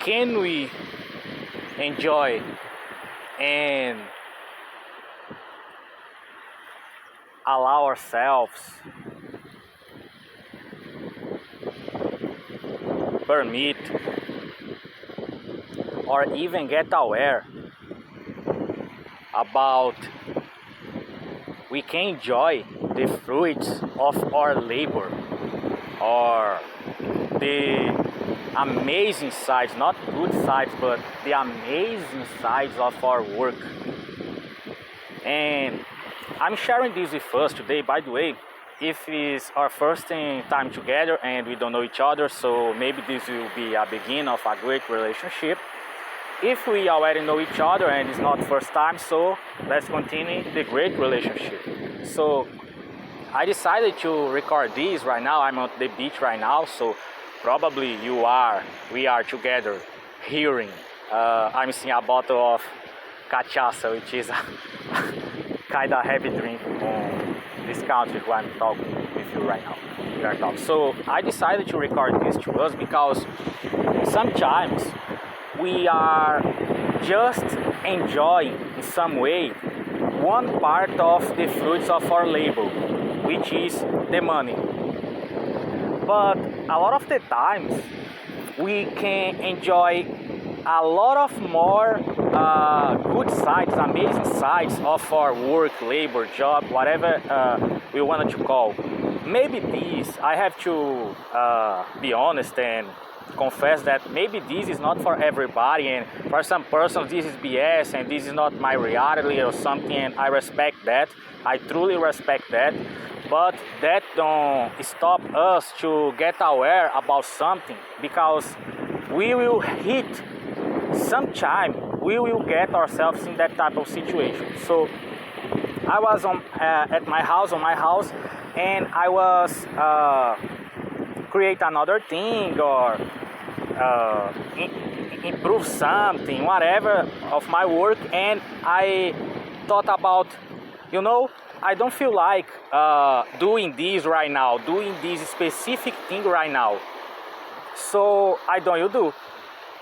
can we enjoy and allow ourselves, permit, or even get aware about we can enjoy the fruits of our labor, or the amazing sides, not good sides, but the amazing sides of our work. And I'm sharing this with us today, by the way. If it's our first time together and we don't know each other, so maybe this will be a beginning of a great relationship. If we already know each other and it's not first time, so let's continue the great relationship. So I decided to record this right now. I'm at the beach right now, so probably we are together hearing. I'm seeing a bottle of cachaça, which is a kind of heavy drink on this country where I'm talking with you right now. We are talking. So I decided to record this to us because sometimes we are just enjoying in some way one part of the fruits of our labor, which is the money. But a lot of the times we can enjoy a lot of more good sides, amazing sides of our work, labor, job, whatever we wanted to call. Maybe this, I have to be honest and confess that maybe this is not for everybody, and for some persons this is BS and this is not my reality or something, and I respect that. I truly respect that. But that don't stop us to get aware about something, because we will hit sometime, we will get ourselves in that type of situation. So I was on my house, and I was create another thing or improve something, whatever of my work, and I thought about, I don't feel like doing this right now, doing this specific thing right now. So I don't do.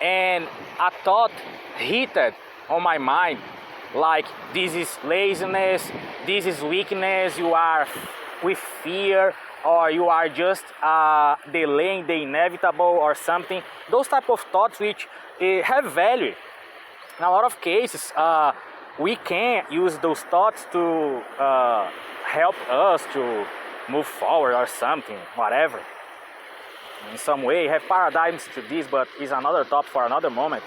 And a thought hit on my mind, like this is laziness, this is weakness, you are with fear, or you are just delaying the inevitable or something. Those type of thoughts which have value. In a lot of cases, we can use those thoughts to help us to move forward or something, whatever. In some way, have paradigms to this, but it's another topic for another moment.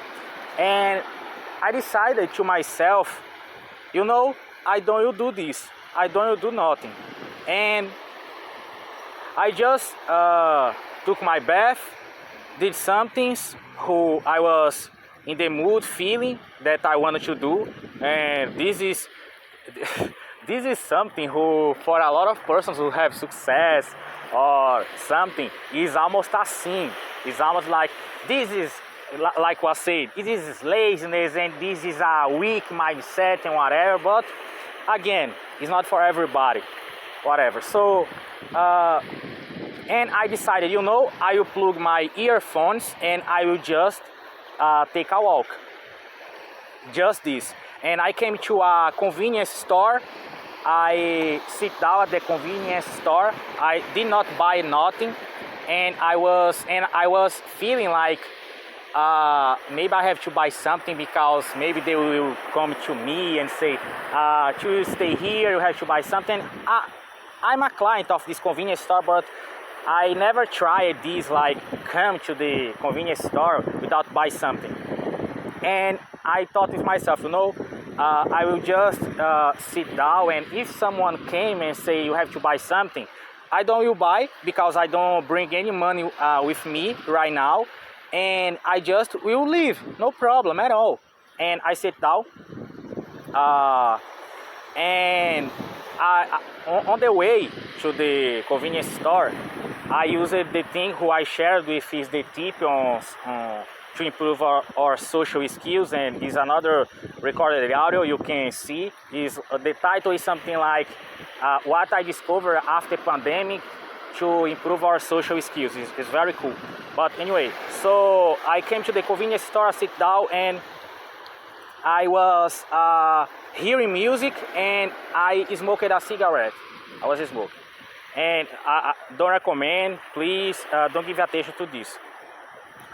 And I decided to myself, I don't do this, I don't do nothing. And I just took my bath, did some things who I was in the mood feeling that I wanted to do, and this is this is something who, for a lot of persons who have success or something, is almost a sin. It's almost like this is like what I said, this is laziness and this is a weak mindset and whatever. But again, it's not for everybody, whatever. So and I decided, I will plug my earphones and I will just take a walk. Just this. And I came to a convenience store. I sit down at the convenience store. I did not buy nothing, and I was feeling like maybe I have to buy something, because maybe they will come to me and say, to stay here you have to buy something. I'm a client of this convenience store, but I never tried this, like come to the convenience store without buy something. And I thought with myself, I will just sit down, and if someone came and say you have to buy something, I don't will buy, because I don't bring any money with me right now, and I just will leave, no problem at all. And I sit down, and on the way to the convenience store, I used the thing who I shared with is the tip on to improve our social skills, and is another recorded audio you can see. Is the title is something like what I discovered after pandemic to improve our social skills. It's very cool. But anyway, so I came to the convenience store, sit down, and I was hearing music, and I smoked a cigarette. I was smoking. And I don't recommend, please don't give attention to this.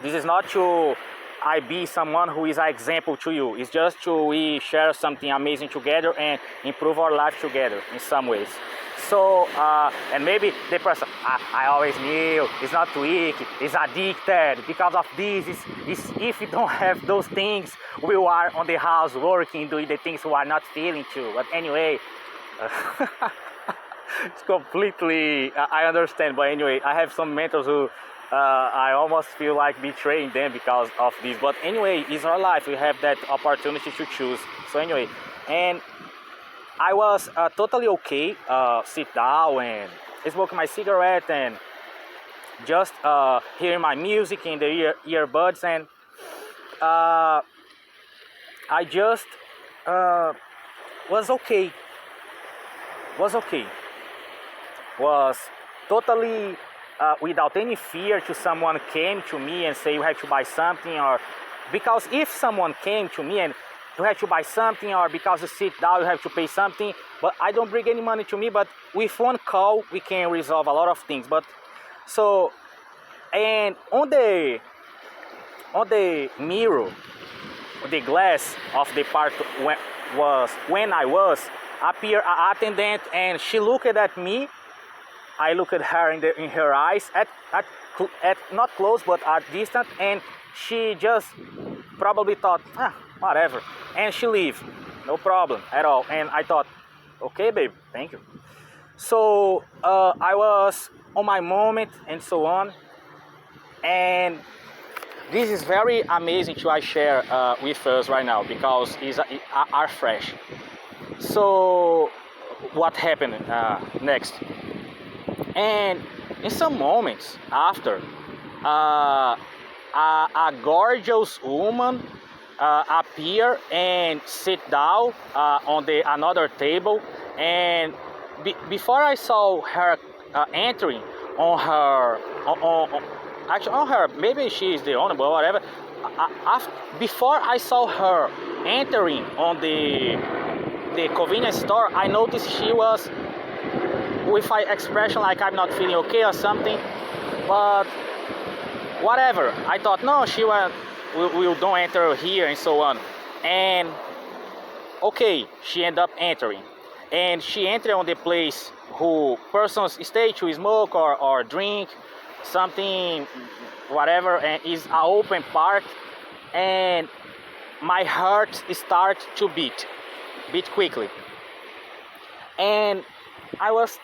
This is not to I be someone who is an example to you. It's just to we share something amazing together and improve our life together in some ways. So, and maybe the person, I always knew, it's not weak, it's addicted. Because of this, if you don't have those things, we are on the house working, doing the things we are not feeling to. But anyway, it's completely, I understand. But anyway, I have some mentors who I almost feel like betraying them because of this. But anyway, it's our life. We have that opportunity to choose. So anyway, and I was totally okay, sit down and smoking my cigarette and just hearing my music in the earbuds, and I just was okay. Was totally without any fear to someone came to me and say you have to buy something, or because if someone came to me and you have to buy something, or because you sit down you have to pay something, but I don't bring any money to me, but with one call we can resolve a lot of things. But so, and on the mirror, the glass of the part when I was appear an attendant, and she looked at me. I looked at her in her eyes, at not close but at distance, and she just probably thought, whatever, and she leave, no problem at all. And I thought, okay, babe, thank you. So I was on my moment and so on, and this is very amazing to I share with us right now because it's are fresh. So what happened next? And in some moments after, a gorgeous woman appear and sit down on another table, and before I saw her entering on her, actually on her, maybe she is the owner, but whatever. Before I saw her entering on the convenience store, I noticed she was with an expression like I'm not feeling okay or something, but whatever. I thought, no, she will don't enter here and so on. And okay, she ended up entering, and she entered on the place who persons stay to smoke or drink something, whatever, and is an open part, and my heart start to beat quickly, and I was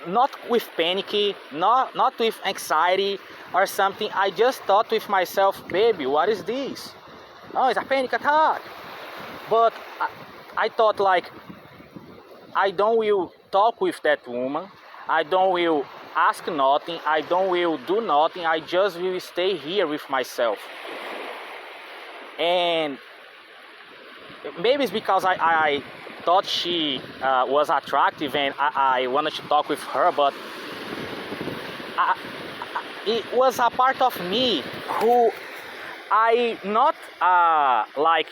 not with panicky, not with anxiety or something. I just thought with myself, baby, what is this? Oh, it's a panic attack. But I thought like, I don't will talk with that woman, I don't will ask nothing, I don't will do nothing, I just will stay here with myself. And maybe it's because I thought she was attractive and I wanted to talk with her, but it was a part of me who I not like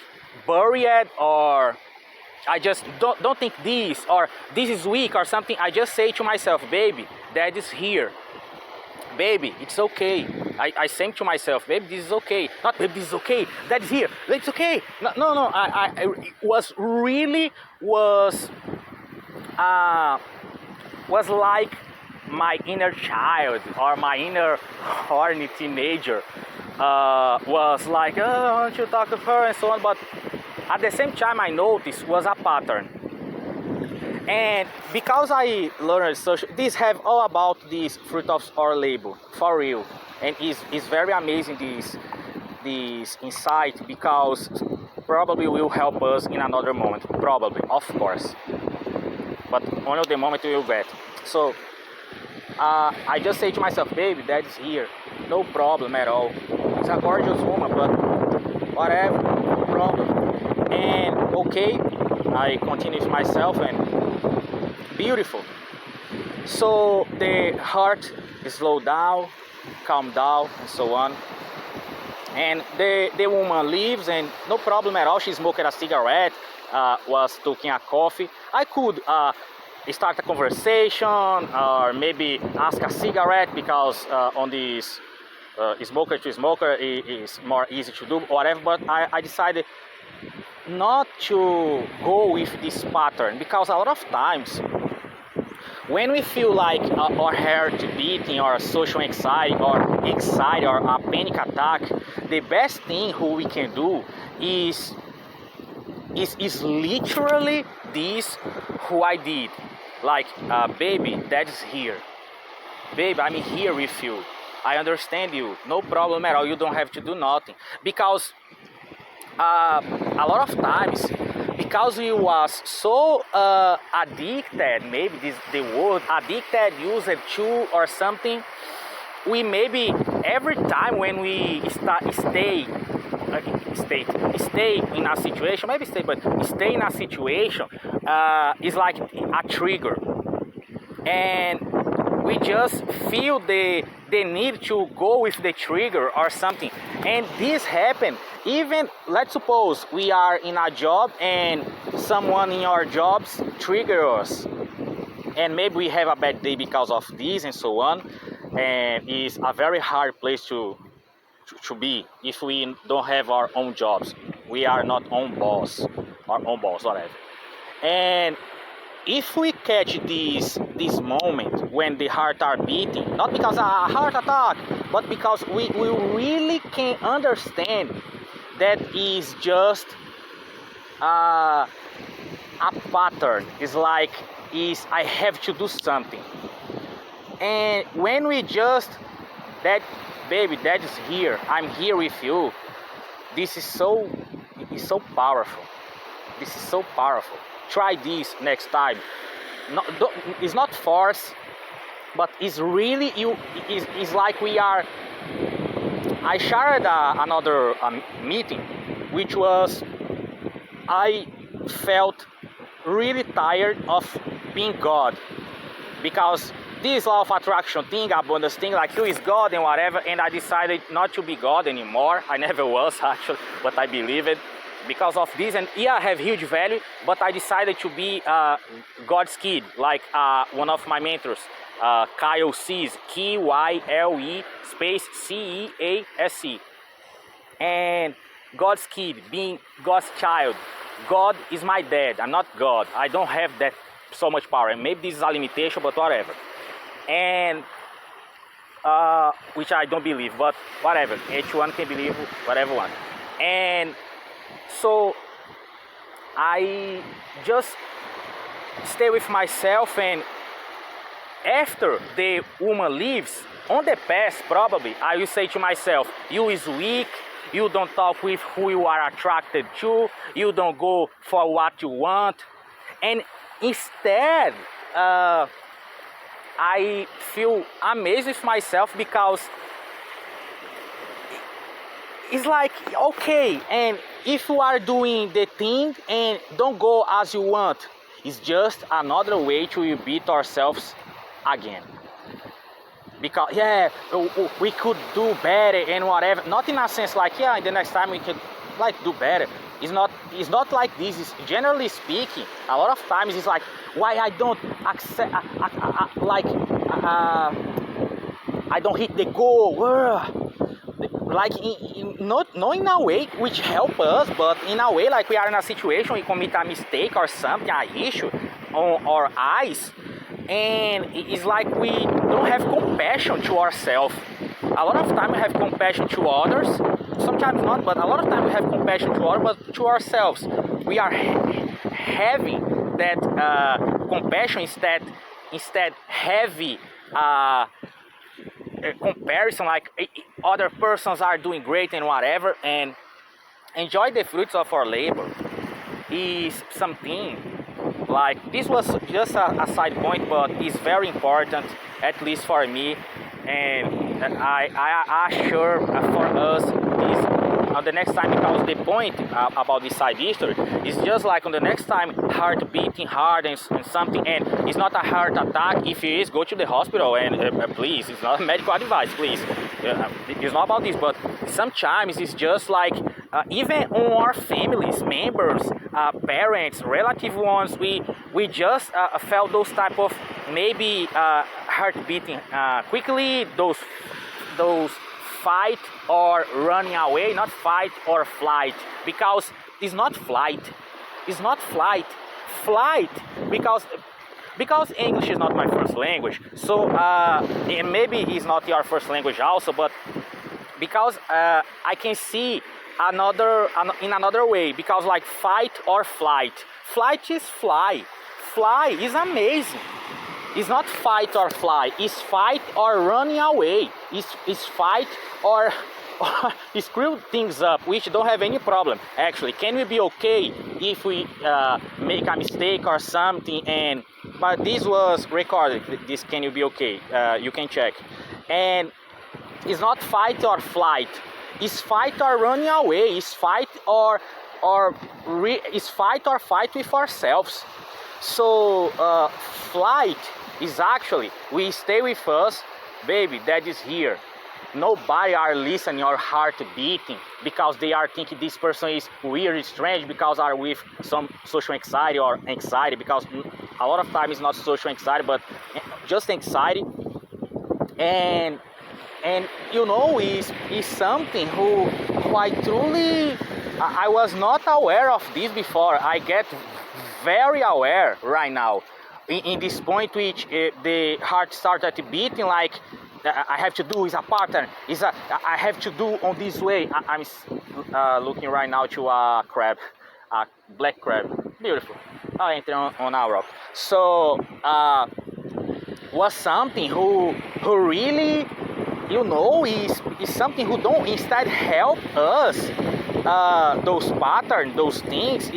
buried, or I just don't think this, or this is weak or something. I just say to myself, baby, dad is here. Baby, it's okay. I say to myself, baby, this is okay. Not baby, this is okay. Dad is here. It's okay. No. I was really was like my inner child or my inner horny teenager was like, oh, I want to talk to her and so on. But at the same time, I noticed was a pattern. And because I learned social, this have all about this fruit of our labor, for real. And it's very amazing this insight, because probably will help us in another moment, probably, of course. But only the moment we will get. So I just say to myself, baby, dad is here, no problem at all. It's a gorgeous woman, but whatever, no problem. And okay, I continue to myself, and beautiful. So the heart slow down, calm down, and so on. And the woman leaves, and no problem at all. She smoked a cigarette, was taking a coffee. I could start a conversation, or maybe ask a cigarette, because on this smoker to smoker is more easy to do, whatever. But I decided not to go with this pattern, because a lot of times when we feel like our heart beating, or social anxiety, or a panic attack, the best thing who we can do is literally this who I did. Like, baby, dad is here. Babe, I'm here with you. I understand you. No problem at all. You don't have to do nothing. Because a lot of times, because we was so addicted, maybe this the word addicted, used to or something, we maybe every time when we stay in a situation, maybe stay in a situation, is like a trigger, and we just feel the need to go with the trigger or something. And this happen even, let's suppose we are in a job and someone in our jobs trigger us, and maybe we have a bad day because of this and so on. And it's a very hard place to be if we don't have our own jobs. We are not our own boss, whatever. And if we catch this moment when the heart are beating, not because a heart attack, but because we really can understand that is just a pattern. It's like I have to do something. And when we just, that baby, that is here, I'm here with you. This is so powerful. This is so powerful. Try this next time. It's not force, but it's really you. It's like we are. I shared another meeting, which was I felt really tired of being God, because this law of attraction thing, abundance thing, like who is God and whatever, and I decided not to be God anymore. I never was actually, but I believe it. Because of this, and yeah, I have huge value, but I decided to be God's kid, like one of my mentors, Kyle Cease, Kyle space Cease, and God's kid, being God's child. God is my dad. I'm not God. I don't have that so much power, and maybe this is a limitation, but whatever. And which I don't believe, but whatever. Each one can believe whatever one. And so I just stay with myself, and after the woman leaves, on the past probably, I will say to myself, you is weak, you don't talk with who you are attracted to, you don't go for what you want. And instead, I feel amazed with myself, because it's like, okay, and if you are doing the thing and don't go as you want, it's just another way to beat ourselves again. Because, yeah, we could do better and whatever. Not in a sense like, yeah, the next time we could like do better. It's not like this. It's, generally speaking, a lot of times it's like, why I don't accept, I don't hit the goal. Like not in a way which help us, but in a way like we are in a situation, we commit a mistake or something, an issue on our eyes, and it's like we don't have compassion to ourselves. A lot of time we have compassion to others, sometimes not, but a lot of time we have compassion to others, but to ourselves we are having that compassion instead heavy comparison, like other persons are doing great and whatever, and enjoy the fruits of our labor is something like, this was just a side point, but it's very important, at least for me, and I assure for us on the next time, because the point about this side history is just like on the next time heart beating hard and something, and it's not a heart attack. If it is, go to the hospital and please, it's not medical advice, please. It's not about this, but sometimes it's just like even on our families, members, parents, relative ones, we just felt those type of maybe heart beating quickly, those fight or running away, not fight or flight, because it's not flight, flight, because English is not my first language, so and maybe it's not your first language also, but because I can see in another way, because like fight or flight is fly is amazing. It's not fight or fly, it's fight or running away. It's fight or screw things up, which don't have any problem. Actually, can we be okay if we make a mistake or something? But this was recorded, this can you be okay, you can check. And it's not fight or flight, it's fight or running away, it's fight or fight with ourselves. So flight is actually, we stay with us, baby, that is here. Nobody are listening or heart beating because they are thinking this person is weird, strange, because are with some social anxiety or anxiety, because a lot of times it's not social anxiety, but just anxiety. And you know, is something who I truly, I was not aware of this before. I get very aware right now. In this point which the heart started beating, like I have to do is a pattern, I have to do on this way. I'm looking right now to a crab, a black crab, beautiful. I enter on our rock. So was something who really, you know, is something who don't instead help us, those patterns, those things.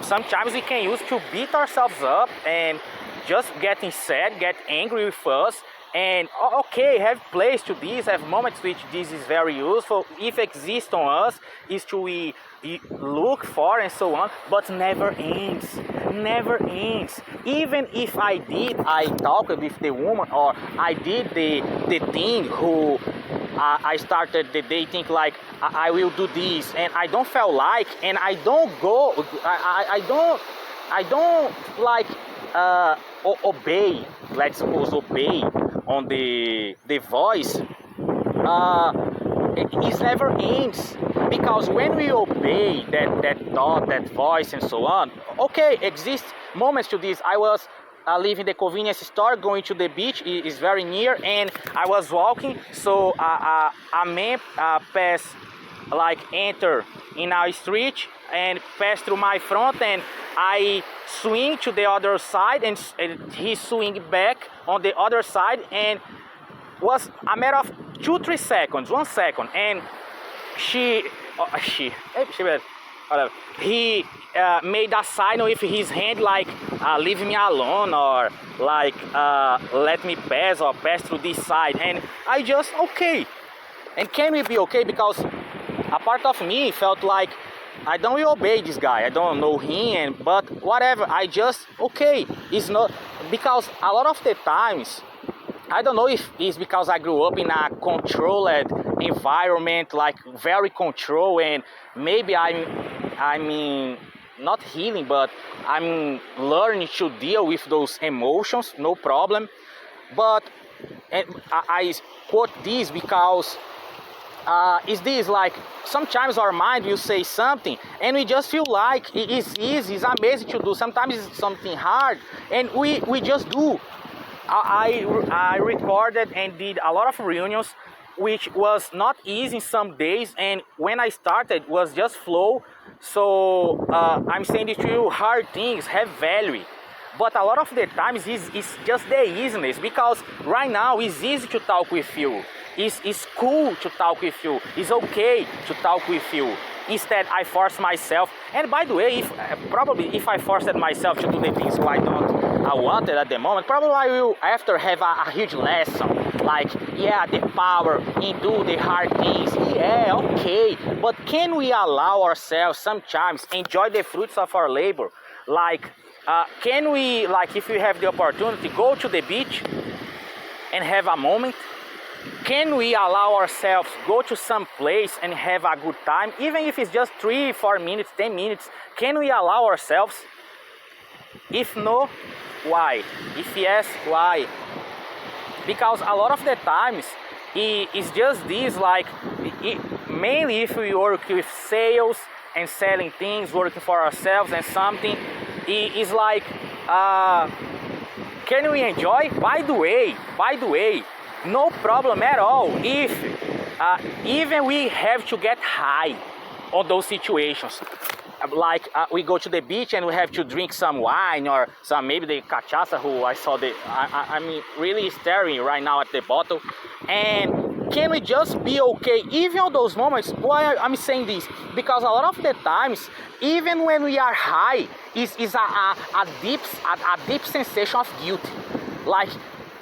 Sometimes we can use to beat ourselves up and just getting sad, get angry with us, and okay, have place to this, have moments which this is very useful, if exists on us, is to we look for and so on, but never ends. Even if I talked with the woman, or I did the thing who I started the day think like I will do this, and I don't feel like, and I don't go, I don't like obey, let's suppose obey on the voice, it never ends, because when we obey that thought, that voice and so on, okay, exist moments to this. I was leaving the convenience store, going to the beach, it is very near, and I was walking, so a man passed, like enter in our street and pass through my front, and I swing to the other side, and he swing back on the other side, and was a matter of 2-3 seconds, 1 second, and he made a sign with his hand like leave me alone, or like let me pass, or pass through this side, and I just okay. And can we be okay? Because a part of me felt like I don't will obey this guy, I don't know him, but whatever, I just okay. It's not, because a lot of the times, I don't know if it's because I grew up in a controlled environment, like very controlled, and maybe I'm not healing, but I'm learning to deal with those emotions, no problem. But I quote this because is this like sometimes our mind will say something and we just feel like it is easy, it's amazing to do. Sometimes it's something hard and we just do. I recorded and did a lot of reunions, which was not easy in some days, and when I started was just flow. So I'm saying this to you, hard things have value, but a lot of the times it's just the easiness, because right now it's easy to talk with you, it's cool to talk with you, it's okay to talk with you. Instead I force myself, and by the way, if I forced myself to do the things who I don't I wanted at the moment. Probably I will after have a huge lesson, like, yeah, the power in do the hard things, yeah, okay, but can we allow ourselves sometimes enjoy the fruits of our labor? Like, can we, like, if we have the opportunity, go to the beach and have a moment? Can we allow ourselves go to some place and have a good time, even if it's just 3, 4 minutes, 10 minutes? Can we allow ourselves? If no, why? If yes, why? Because a lot of the times it's just this, like, mainly if we work with sales and selling things, working for ourselves and something, it's like, can we enjoy? By the way, no problem at all if even we have to get high on those situations. Like, we go to the beach and we have to drink some wine or some, maybe the cachaça, who I saw I'm really staring right now at the bottle. And can we just be okay even on those moments? Why I'm saying this? Because a lot of the times, even when we are high, is a deep sensation of guilt. Like,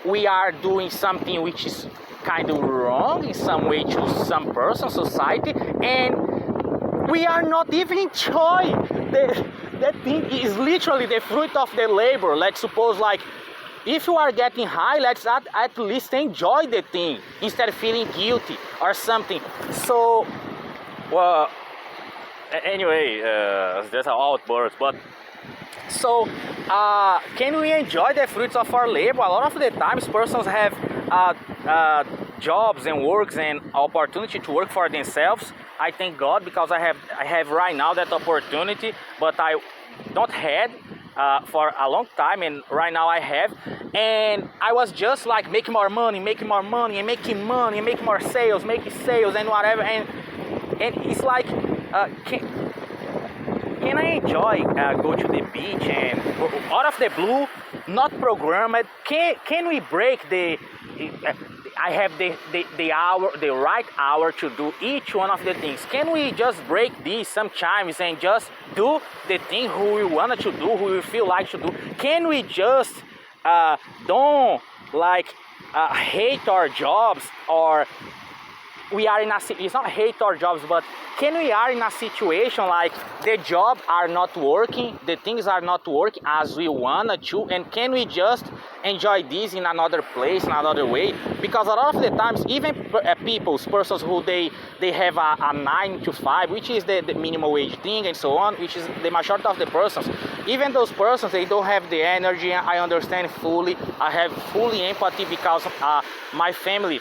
we are doing something which is kind of wrong in some way to some person, society, and we are not even enjoying that thing. Is literally the fruit of the labor. Let's suppose, like, if you are getting high, let's at least enjoy the thing instead of feeling guilty or something. So, well, anyway, there's an outburst, but so can we enjoy the fruits of our labor? A lot of the times persons have jobs and works and opportunity to work for themselves. I thank God, because I have right now that opportunity, but I don't had for a long time, and right now I have. And I was just like making more money and making more sales, making sales and whatever, and it's like, can I enjoy go to the beach and out of the blue, not programmed? Can we break I have the hour, the right hour to do each one of the things? Can we just break these sometimes and just do the thing who we wanted to do, who we feel like to do? Can we just don't like hate our jobs, or we are in a, it's not hate our jobs, but can we are in a situation like the job are not working, the things are not working as we wanted to, and can we just enjoy this in another place, in another way? Because a lot of the times, even persons who they have a 9 to 5, which is the minimum wage thing and so on, which is the majority of the persons, even those persons, they don't have the energy. I understand fully, I have fully empathy, because my family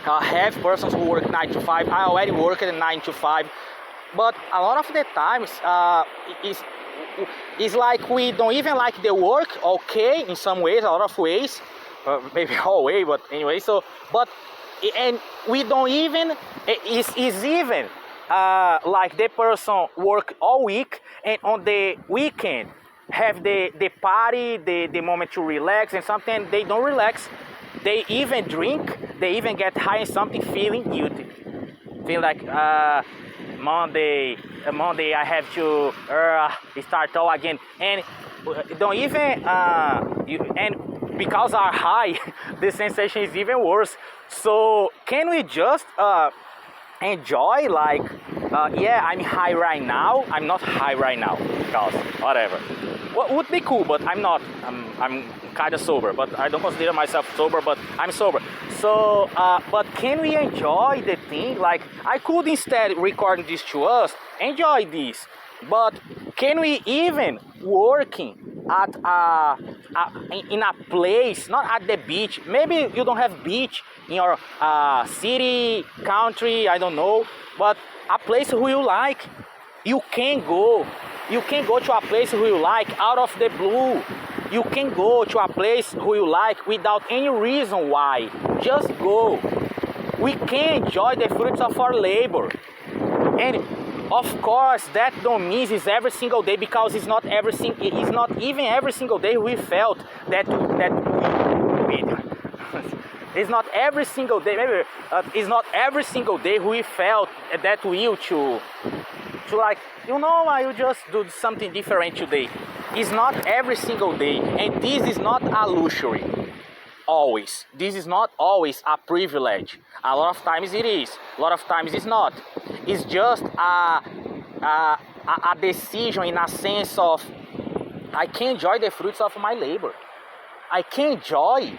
have persons who work 9 to 5. I already work at 9 to 5, but a lot of the times it's like we don't even like the work. Okay, in some ways, a lot of ways, maybe all way, but anyway. So, but and we don't even is even like the person work all week, and on the weekend have the party, the moment to relax and something. They don't relax. They even drink, they even get high and something, feeling guilty. Feel like Monday I have to start all again. And don't even, and because our high, the sensation is even worse. So can we just enjoy, like, yeah, I'm high right now, I'm not high right now, because whatever. What would be cool, but I'm not. I'm kind of sober, but I don't consider myself sober, but I'm sober. So, but can we enjoy the thing? Like, I could instead record this to us, enjoy this, but can we even working at in a place, not at the beach? Maybe you don't have beach in your city, country, I don't know, but a place who you like, you can go. You can go to a place who you like out of the blue. You can go to a place who you like without any reason why. Just go. We can enjoy the fruits of our labor. And of course, that don't mean it's every single day, because it's not even every single day we felt that it's not every single day. Maybe it's not every single day we felt that will to like, you know, I will just do something different today. It's not every single day, and this is not a luxury. Always. This is not always a privilege. A lot of times it is. A lot of times it's not. It's just a decision in a sense of I can enjoy the fruits of my labor. I can enjoy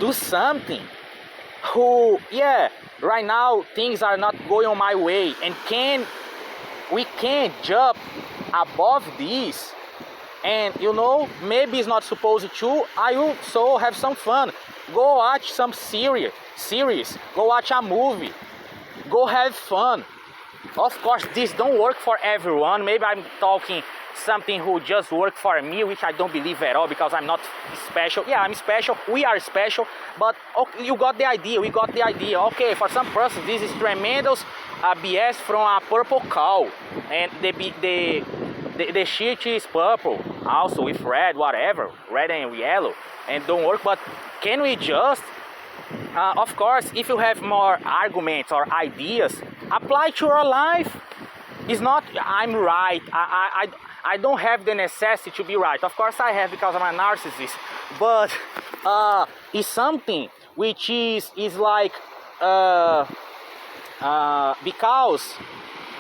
do something right now things are not going on my way, and we can jump above this. And maybe it's not supposed to. I also have some fun. Go watch some series. Go watch a movie. Go have fun. Of course, this don't work for everyone. Maybe I'm talking something who just work for me, which I don't believe at all, because I'm not special. Yeah, I'm special. We are special. But okay, you got the idea. We got the idea. Okay, for some person, this is tremendous BS from a purple cow, and the sheet is purple, also with red, whatever, red and yellow, and don't work. But can we just, of course, if you have more arguments or ideas, apply to your life. It's not I'm right. I don't have the necessity to be right. Of course I have, because I'm a narcissist. But it's something which is like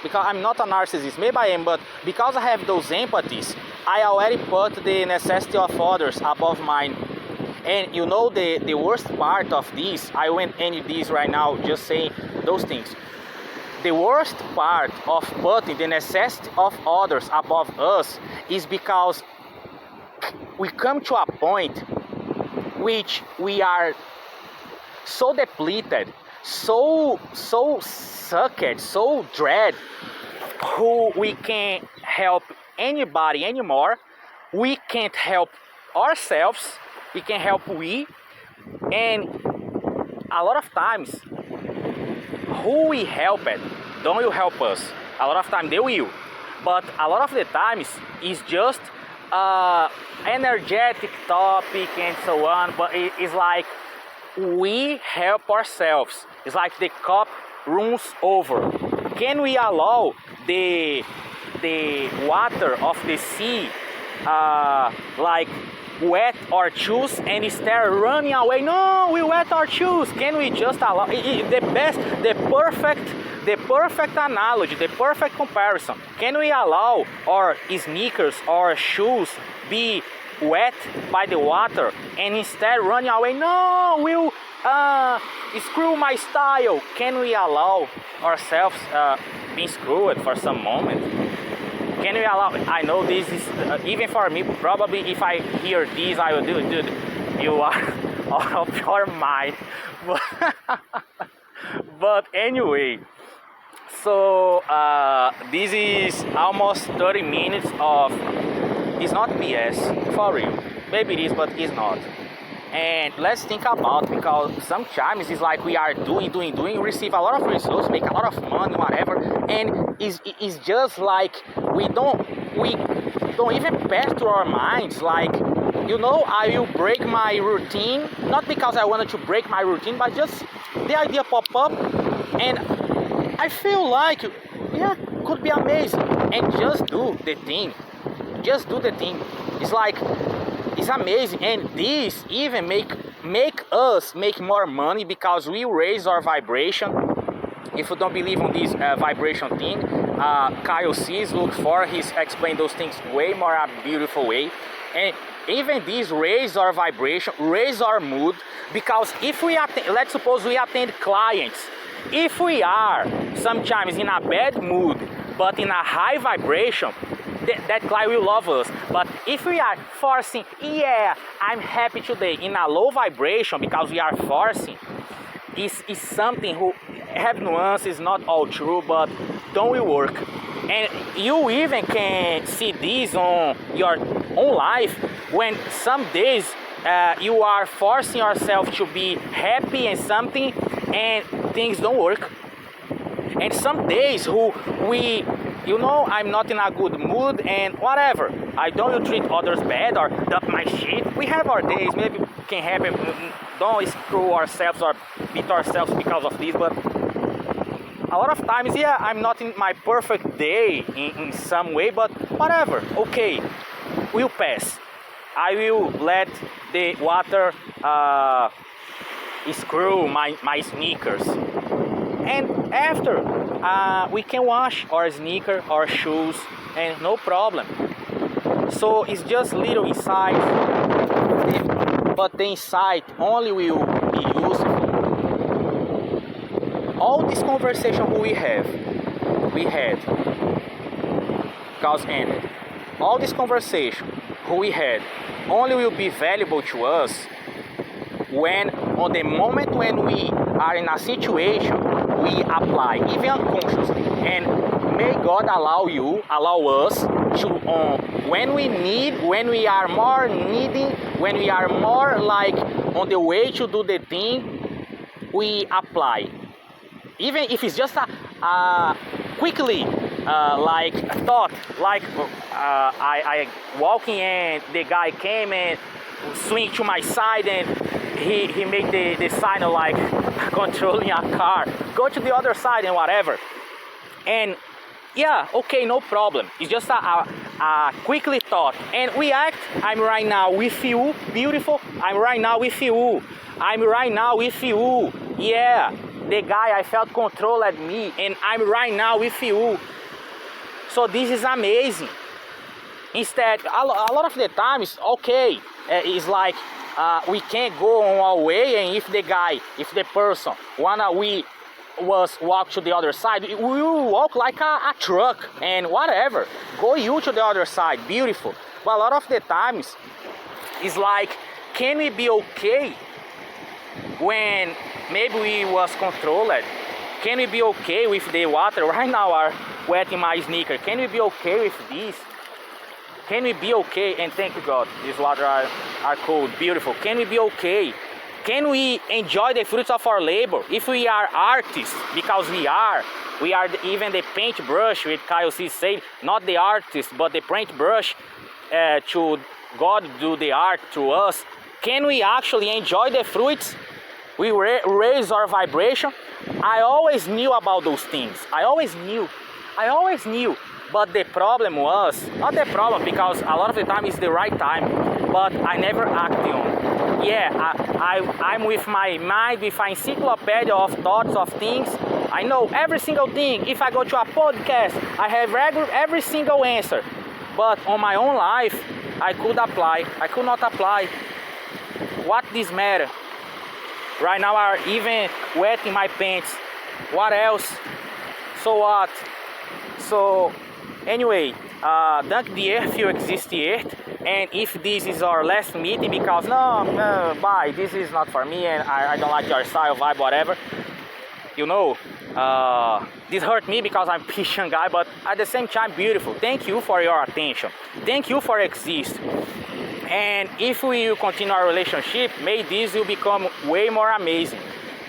because I'm not a narcissist, maybe I am, but because I have those empathies, I already put the necessity of others above mine. And the worst part of this, I won't end this right now just saying those things. The worst part of putting the necessity of others above us is because we come to a point which we are so depleted, so sucked, so dread, who we can't help anybody anymore. We can't help ourselves. We can't help and a lot of times, who we help it, don't you help us? A lot of times they will, but a lot of the times it's just energetic topic and so on. But it's like we help ourselves. It's like the cup runs over. Can we allow the water of the sea like wet our shoes and start running away? No, we wet our shoes. Can we just allow the perfect analogy, the perfect comparison? Can we allow our sneakers or shoes be wet by the water and instead running away? No, we'll screw my style. Can we allow ourselves being screwed for some moment? Can we allow? I know this is even for me. Probably if I hear this, I will do, dude, you are out of your mind. But anyway, so this is almost 30 minutes of. It's not BS for real. Maybe it is, but it's not. And let's think about, because sometimes it's like we are doing, receive a lot of results, make a lot of money, whatever, and it's just like we don't even pass through our minds, like, I will break my routine, not because I wanted to break my routine, but just the idea pop up, and I feel like, yeah, could be amazing, and just do the thing. Just do the thing. It's like, it's amazing, and this even make us make more money because we raise our vibration. If you don't believe on this vibration thing, Kyle Cease, look for, he's explained those things way more a beautiful way. And even this raise our vibration, raise our mood, because if we let's suppose we attend clients, if we are sometimes in a bad mood but in a high vibration, that client will love us. But if we are forcing, yeah, I'm happy today, in a low vibration, because we are forcing, is something who have nuances, not all true, but don't will work. And you even can see this on your own life, when some days you are forcing yourself to be happy and something, and things don't work. And some days I'm not in a good mood and whatever, I don't treat others bad or dump my shit. We have our days, maybe can happen, don't screw ourselves or beat ourselves because of this, but a lot of times, yeah, I'm not in my perfect day in some way, but whatever, okay, will pass. I will let the water screw my sneakers. And after, we can wash our sneaker, our shoes, and no problem. So it's just little insight, but the insight only will be useful. All this conversation we had, cause ended. All this conversation we had only will be valuable to us when, on the moment when we are in a situation, we apply, even unconsciously. And may God allow us to, when we are more needing, when we are more like on the way to do the thing, we apply. Even if it's just a quickly, like a thought, like I walking and the guy came and swing to my side and he made the sign of like controlling a car, go to the other side and whatever. And yeah, okay, no problem. It's just a quickly thought. And we act, I'm right now with you, beautiful, I'm right now with you, I'm right now with you, yeah. The guy, I felt control at me, and I'm right now with you. So this is amazing. Instead, a lot of the times, okay, it's like we can't go on our way, and if the person we walk to the other side, we will walk like a truck and whatever. Go you to the other side, beautiful. But a lot of the times, it's like, can we be okay when maybe we was controlled? Can we be okay with the water right now are wetting my sneaker? Can we be okay with this? Can we be okay? And thank you God, these water are cold, beautiful. Can we be okay? Can we enjoy the fruits of our labor? If we are artists, because we are even the paintbrush, with Kyle C said, not the artist, but the paintbrush to God do the art to us. Can we actually enjoy the fruits? We raise our vibration. I always knew about those things. I always knew. But the problem was, not the problem, because a lot of the time it's the right time, but I never acted on. Yeah, I'm with my mind, with an encyclopedia of thoughts, of things. I know every single thing. If I go to a podcast, I have every single answer. But on my own life, I could not apply. What this matter? Right now I'm even wetting my pants. What else? So what? So anyway, thank the earth you exist the earth. And if this is our last meeting, because no, bye, this is not for me and I don't like your style, vibe, whatever. You know, this hurt me because I'm a Christian guy, but at the same time beautiful. Thank you for your attention. Thank you for exist. And if we will continue our relationship, may this will become way more amazing.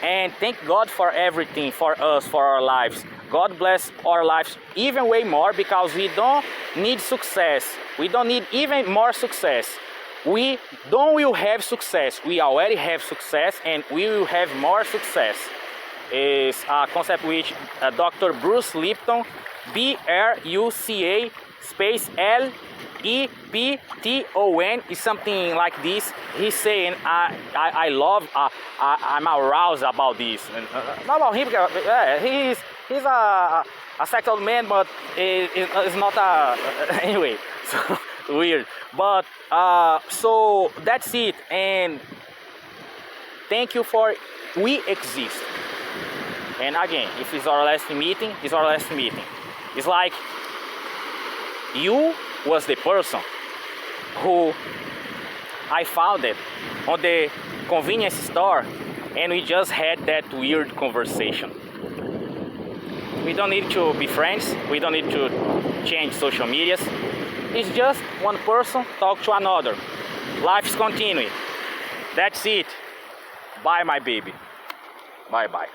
And thank God for everything, for us, for our lives. God bless our lives even way more, because we don't need success. We don't need even more success. We don't will have success. We already have success and we will have more success. Is a concept which Dr. Bruce Lipton, BRUCA space LEPTON is something like this. He's saying, I love, I'm aroused about this. Not about him, because he's a sexual man, but it's not anyway, so weird. But so that's it, and thank you for we exist. And again, if it's our last meeting, it's our last meeting. It's like you was the person who I found it on the convenience store, and we just had that weird conversation. We don't need to be friends. We don't need to change social medias. It's just one person talk to another. Life's continuing. That's it. Bye, my baby. Bye-bye.